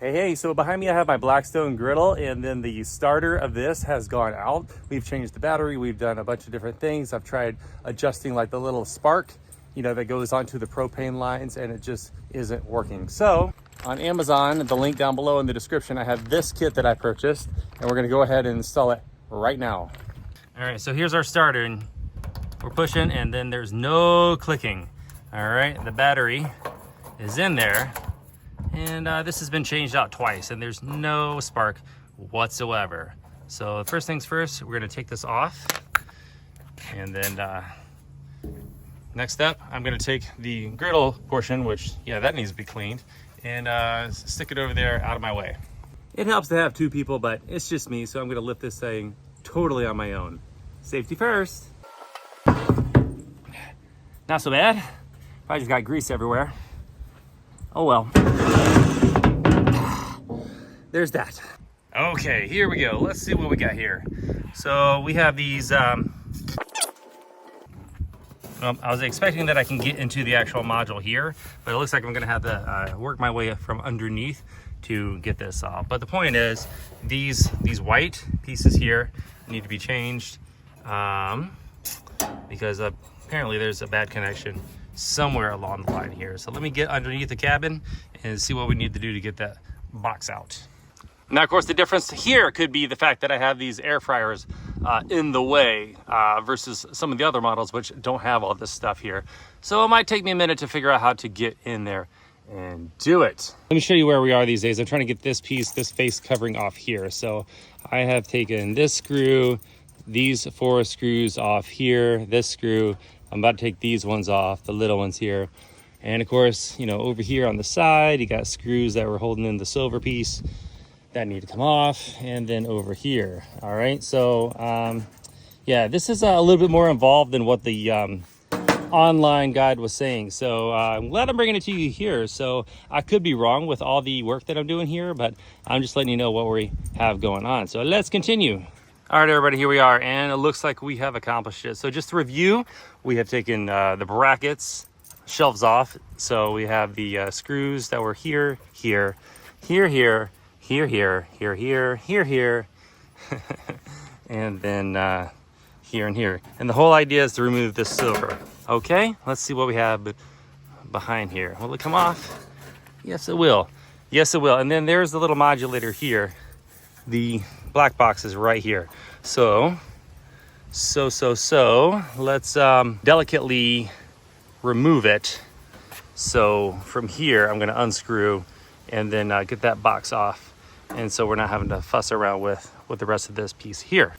Hey, so behind me I have my Blackstone Griddle, and then the starter of this has gone out. We've changed the battery, we've done a bunch of different things. I've tried adjusting like the little spark, that goes onto the propane lines, and it just isn't working. So on Amazon, the link down below in the description, I have this kit that I purchased, and we're gonna go ahead and install it right now. All right, so here's our starter, and we're pushing, and then there's no clicking. All right, the battery is in there. And this has been changed out twice, and there's no spark whatsoever. So first things first, we're gonna take this off. And then next step, I'm gonna take the griddle portion, which, yeah, that needs to be cleaned, and stick it over there out of my way. It helps to have two people, but it's just me, so I'm gonna lift this thing totally on my own. Safety first. Not so bad. Probably just got grease everywhere. Oh well. There's that. Okay, here we go. Let's see what we got here. So we have these, I was expecting that I can get into the actual module here, but it looks like I'm gonna have to work my way from underneath to get this off. But the point is, these white pieces here need to be changed because apparently there's a bad connection somewhere along the line here. So let me get underneath the cabin and see what we need to do to get that box out. Now, of course, the difference here could be the fact that I have these air fryers in the way versus some of the other models which don't have all this stuff here. So it might take me a minute to figure out how to get in there and do it. Let me show you where we are these days. I'm trying to get this piece, this face covering off here. So I have taken this screw, these 4 screws off here, this screw. I'm about to take these ones off, the little ones here. And of course, over here on the side, you got screws that were holding in the silver piece that need to come off, and then over here. All right, so yeah, this is a little bit more involved than what the online guide was saying. So I'm glad I'm bringing it to you here. So I could be wrong with all the work that I'm doing here, but I'm just letting you know what we have going on. So let's continue. All right, everybody, here we are, and it looks like we have accomplished it. So just to review, we have taken the brackets, shelves off. So we have the screws that were here, here, here, here, here, here, here, here, here, here, and then here and here. And the whole idea is to remove this silver. Okay, let's see what we have behind here. Will it come off? Yes, it will. Yes, it will. And then there's the little modulator here. The black box is right here. So let's delicately remove it. So from here, I'm gonna unscrew and then get that box off. And so we're not having to fuss around with the rest of this piece here.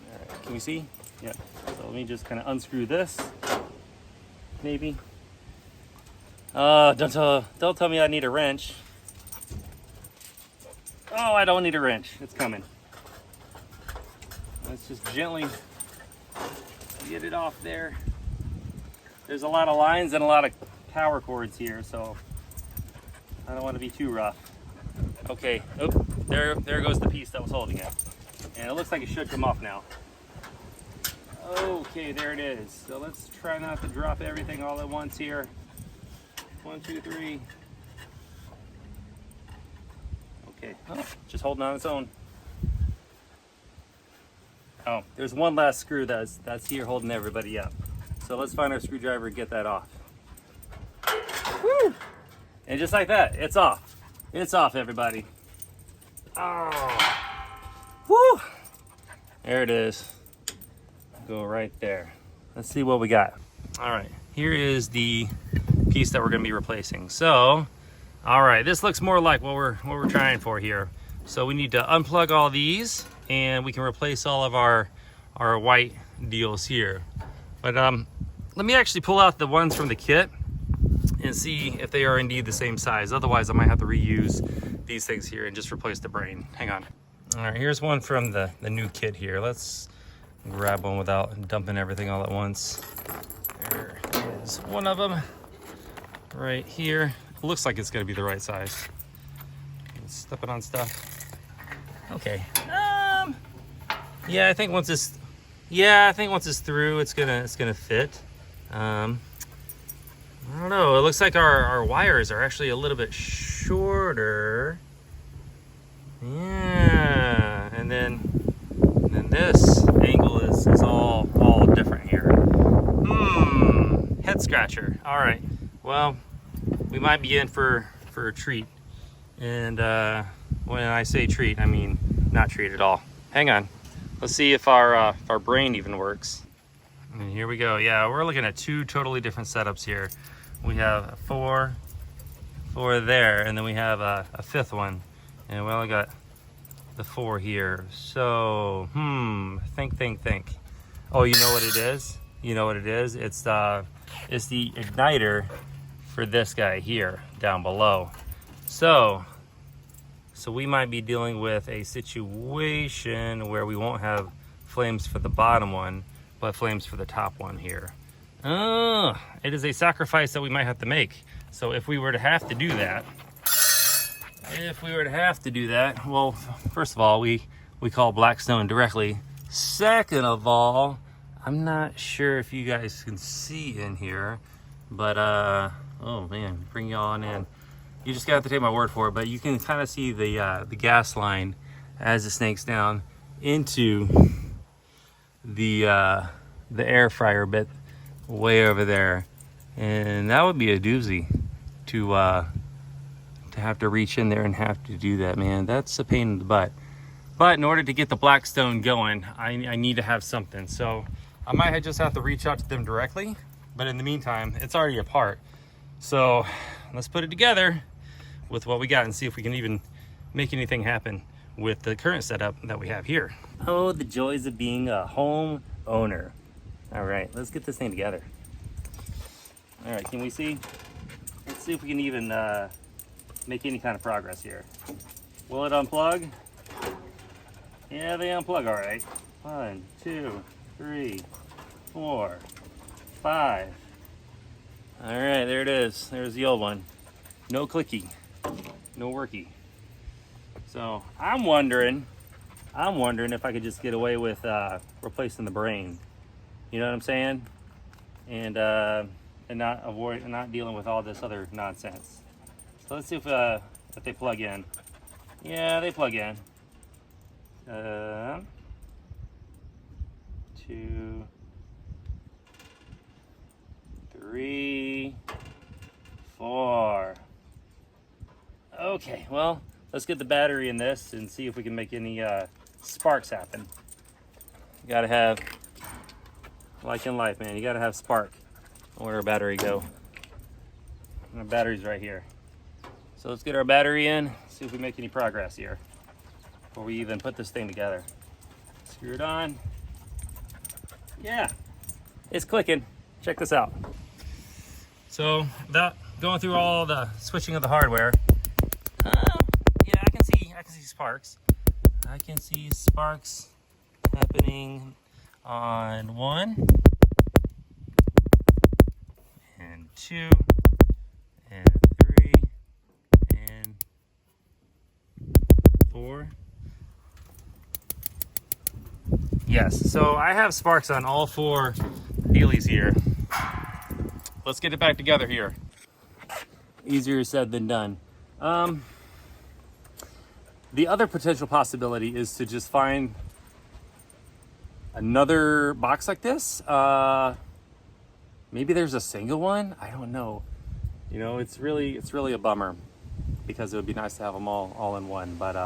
All right, can we see? Yeah. So let me just kind of unscrew this, maybe. Don't tell me I need a wrench. Oh, I don't need a wrench. It's coming. Let's just gently get it off there. There's a lot of lines and a lot of power cords here, so I don't want to be too rough. Okay, oh, there goes the piece that was holding it. And it looks like it should come off now. Okay, there it is. So let's try not to drop everything all at once here. 1, 2, 3. Okay, oh, just holding on its own. Oh, there's one last screw that's here holding everybody up. So let's find our screwdriver and get that off. Woo! And just like that, it's off. It's off, everybody. Oh, woo! There it is. Go right there. Let's see what we got. All right, here is the piece that we're gonna be replacing. So, all right, this looks more like what we're trying for here. So we need to unplug all these, and we can replace all of our white deals here. But let me actually pull out the ones from the kit and see if they are indeed the same size. Otherwise, I might have to reuse these things here and just replace the brain. Hang on. All right, here's one from the new kit here. Let's grab one without dumping everything all at once. There is one of them right here. It looks like it's gonna be the right size. Stepping on stuff. Okay. Yeah, I think once it's through, it's gonna fit. I don't know. It looks like our wires are actually a little bit shorter. Yeah, and then this angle is all different here. Head scratcher. All right. Well, we might be in for a treat. And when I say treat, I mean not treat at all. Hang on. Let's see if our brain even works. And here we go. Yeah, we're looking at two totally different setups here. We have four there, and then we have a fifth one. And we only got the 4 here. So, think. Oh, you know what it is? You know what it is? It's the igniter for this guy here down below. So we might be dealing with a situation where we won't have flames for the bottom one, but flames for the top one here. It is a sacrifice that we might have to make. So if we were to have to do that, well, first of all, we call Blackstone directly. Second of all, I'm not sure if you guys can see in here, but oh man, bring you all in. You just got to take my word for it, but you can kind of see the gas line as it snakes down into the air fryer bit way over there, and that would be a doozy to have to reach in there and have to do that, man. That's a pain in the butt. But in order to get the Blackstone going, I need to have something. So I might just have to reach out to them directly. But in the meantime, it's already apart. So let's put it together with what we got and see if we can even make anything happen with the current setup that we have here. Oh, the joys of being a home owner. All right, let's get this thing together. All right, can we see? Let's see if we can even make any kind of progress here. Will it unplug? Yeah, they unplug all right. 1, 2, 3, 4, 5. All right, there it is. There's the old one. No clicky, no worky. So I'm wondering if I could just get away with replacing the brain. You know what I'm saying? And not dealing with all this other nonsense. So let's see if they plug in. Yeah, they plug in. 2, 3, 4. Okay, well, let's get the battery in this and see if we can make any sparks happen. You gotta have, like in life, man, you gotta have spark. Where'd our battery go? Our battery's right here. So let's get our battery in, see if we make any progress here before we even put this thing together. Screw it on. Yeah, it's clicking. Check this out. So without going through all the switching of the hardware, yeah, I can see sparks. I can see sparks happening on 1 and 2 and 3 and 4. Yes, so I have sparks on all 4 dealies here. Let's get it back together here. Easier said than done. The other potential possibility is to just find another box like this. Maybe there's a single one. I don't know. You know, it's really a bummer because it would be nice to have them all in one. But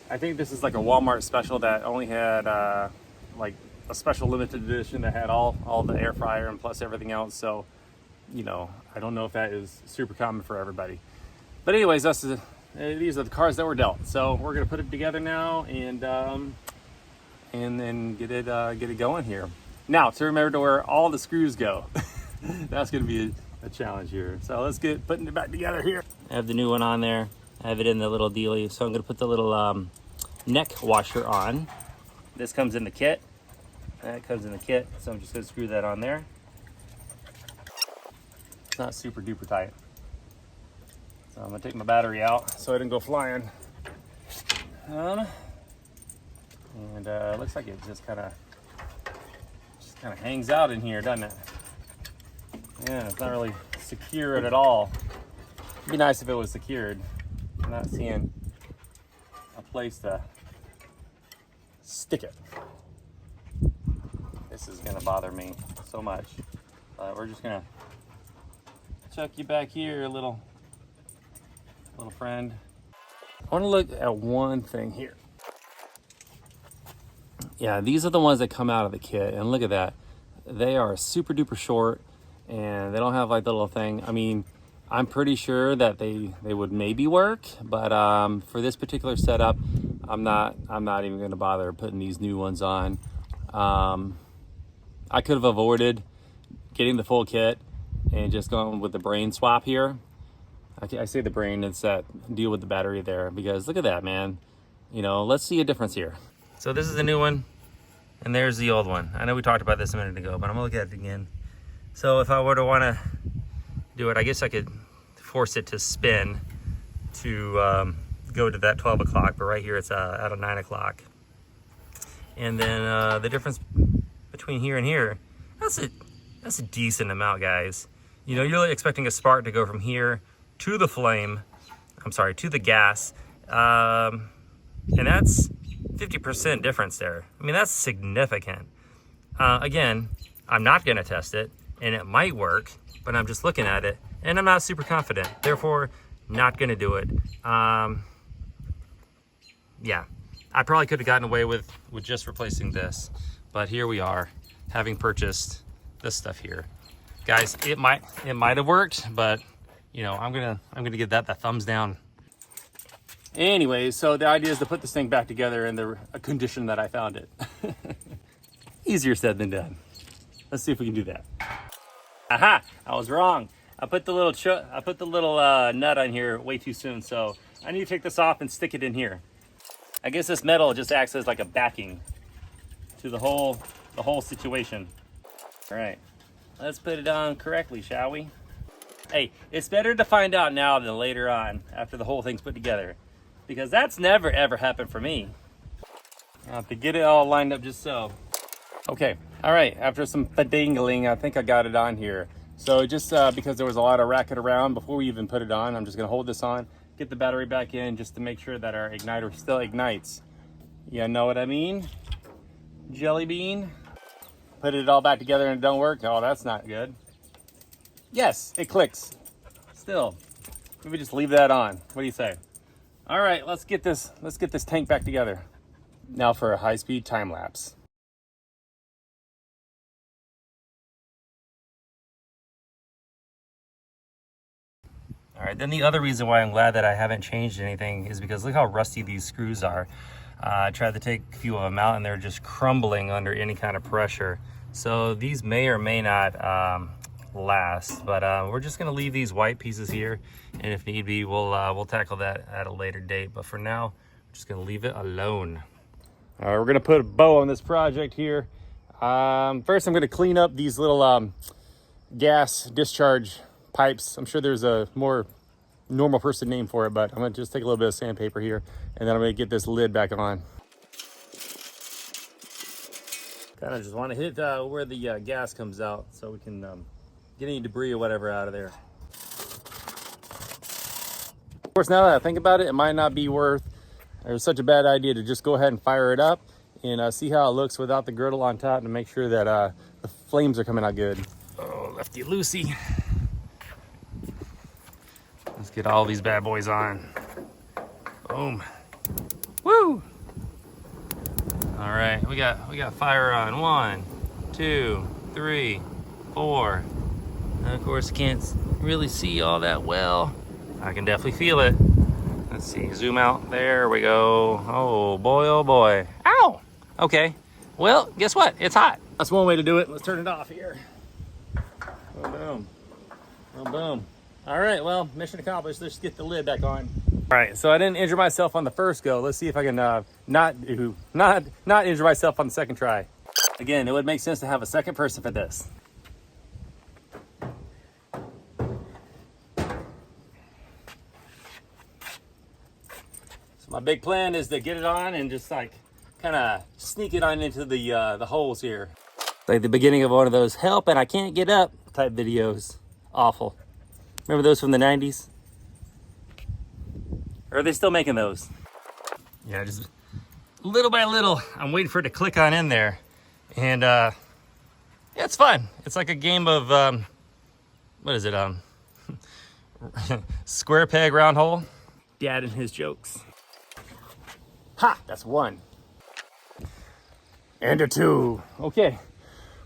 I think this is like a Walmart special that only had like a special limited edition that had all the air fryer and plus everything else. So, you know, I don't know if that is super common for everybody. But anyways, these are the cards that were dealt. So we're gonna put it together now and then get it going here. Now to remember to where all the screws go. That's gonna be a challenge here. So let's get putting it back together here. I have the new one on there. I have it in the little dealie. So I'm gonna put the little neck washer on. This comes in the kit. That comes in the kit. So I'm just gonna screw that on there. It's not super duper tight. So I'm gonna take my battery out so it didn't go flying. And it looks like it just kind of hangs out in here, doesn't it? Yeah, it's not really secured at all. It'd be nice if it was secured. I'm not seeing a place to stick it. This is gonna bother me so much. We're just gonna chuck you back here, little friend. I wanna look at one thing here. Yeah, these are the ones that come out of the kit, and look at that. They are super duper short, and they don't have like the little thing. I mean, I'm pretty sure that they would maybe work, but for this particular setup, I'm not even gonna bother putting these new ones on. I could have avoided getting the full kit and just going with the brain swap here. I say the brain, it's that deal with the battery there, because look at that, man. You know, let's see a difference here. So this is the new one, and there's the old one. I know we talked about this a minute ago, but I'm gonna look at it again. So if I were to wanna do it, I guess I could force it to spin to go to that 12 o'clock, but right here it's at a 9 o'clock. And then the difference between here and here, that's a decent amount, guys. You know, you're really expecting a spark to go from here to the flame, to the gas, and that's 50% difference there. I mean, that's significant. Again, I'm not gonna test it, and it might work, but I'm just looking at it, and I'm not super confident. Therefore, not gonna do it. Yeah, I probably could have gotten away with just replacing this, but here we are, having purchased this stuff here. Guys, it might have worked, but you know, I'm gonna give that the thumbs down. Anyways, so the idea is to put this thing back together in the condition that I found it. Easier said than done. Let's see if we can do that. Aha! I was wrong. I put the little nut on here way too soon, so I need to take this off and stick it in here. I guess this metal just acts as like a backing to the whole situation. All right, let's put it on correctly, shall we? Hey, it's better to find out now than later on after the whole thing's put together, because that's never ever happened for me. I have to get it all lined up just so. Okay, all right, after some fadingling, I think I got it on here. So just because there was a lot of racket around before we even put it on, I'm just gonna hold this on, get the battery back in just to make sure that our igniter still ignites. You know what I mean? Jelly bean. Put it all back together and it don't work. Oh, that's not good. Yes, it clicks. Still, maybe just leave that on. What do you say? All right, let's get this tank back together. Now for a high-speed time lapse. All right, then the other reason why I'm glad that I haven't changed anything is because look how rusty these screws are. I tried to take a few of them out and they're just crumbling under any kind of pressure. So these may or may not last, but we're just gonna leave these white pieces here, and if need be, we'll tackle that at a later date. But for now, we're just gonna leave it alone. All right, we're gonna put a bow on this project here. First, I'm gonna clean up these little gas discharge pipes. I'm sure there's a more normal person name for it, but I'm gonna just take a little bit of sandpaper here, and then I'm gonna get this lid back on. Kind of just want to hit where the gas comes out so we can get any debris or whatever out of there. Of course, now that I think about it, it might not be such a bad idea to just go ahead and fire it up and see how it looks without the griddle on top, to make sure that the flames are coming out good. Oh, lefty loosey. Let's get all these bad boys on. Boom. Woo! All right, we got fire on. 1, 2, 3, 4. And of course, can't really see all that well. I can definitely feel it. Let's see, zoom out. There we go. Oh boy, oh boy. Ow! Okay, well, guess what? It's hot. That's one way to do it. Let's turn it off here. Oh, boom. Oh, boom. All right, well, mission accomplished. Let's get the lid back on. All right, so I didn't injure myself on the first go. Let's see if I can not injure myself on the second try. Again, it would make sense to have a second person for this. So my big plan is to get it on and just like kind of sneak it on into the holes here. Like the beginning of one of those help and I can't get up type videos. Awful. Remember those from the 90s? Or are they still making those? Yeah, just little by little, I'm waiting for it to click on in there. And yeah, it's fun. It's like a game of, what is it? Square peg, round hole. Dad and his jokes. Ha, that's one. And a two. Okay.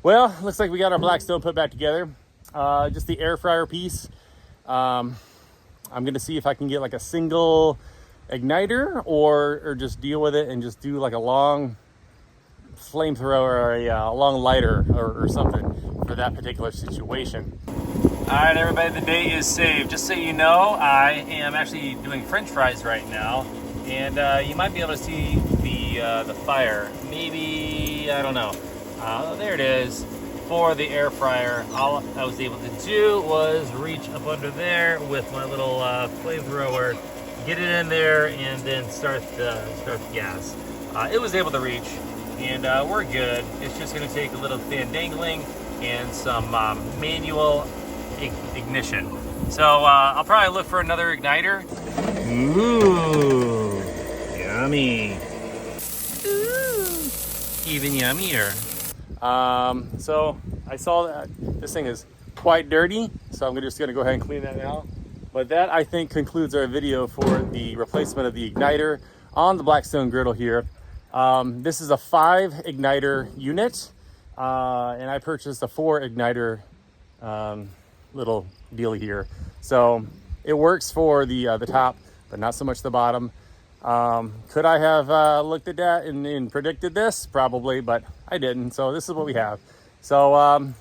Well, looks like we got our Blackstone put back together. Just the air fryer piece. I'm gonna see if I can get like a single igniter or just deal with it and just do like a long flamethrower or a long lighter or something for that particular situation. All right, everybody, the day is saved. Just so you know, I am actually doing French fries right now, and you might be able to see the fire. Maybe, I don't know. There it is. For the air fryer, all I was able to do was reach up under there with my little flamethrower, get it in there, and then start the gas. It was able to reach, and we're good. It's just going to take a little thin dangling and some manual ignition. So I'll probably look for another igniter. Ooh, yummy. Ooh, even yummier. So I saw that this thing is quite dirty, so I'm just gonna go ahead and clean that now. But that, I think, concludes our video for the replacement of the igniter on the Blackstone Griddle here. This is a 5 igniter unit, and I purchased a 4 igniter little deal here. So it works for the top, but not so much the bottom. Could I have looked at that and predicted this? Probably, but I didn't. So this is what we have. So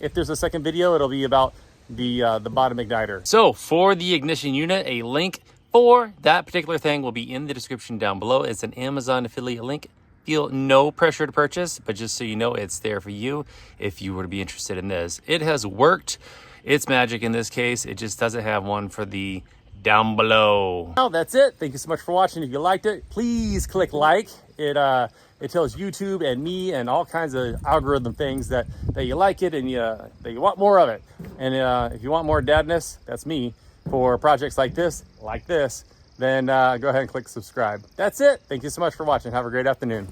if there's a second video, it'll be about the bottom igniter. So for the ignition unit, a link for that particular thing will be in the description down below. It's an Amazon affiliate link. Feel no pressure to purchase, but just so you know, it's there for you if you were to be interested in this. It has worked. It's magic in this case. It just doesn't have one for the down below. Well, that's it. Thank you so much for watching. If you liked it, please click like. It tells YouTube and me and all kinds of algorithm things that you like it and that you want more of it. And if you want more dadness, that's me, for projects like this, then go ahead and click subscribe. That's it. Thank you so much for watching. Have a great afternoon.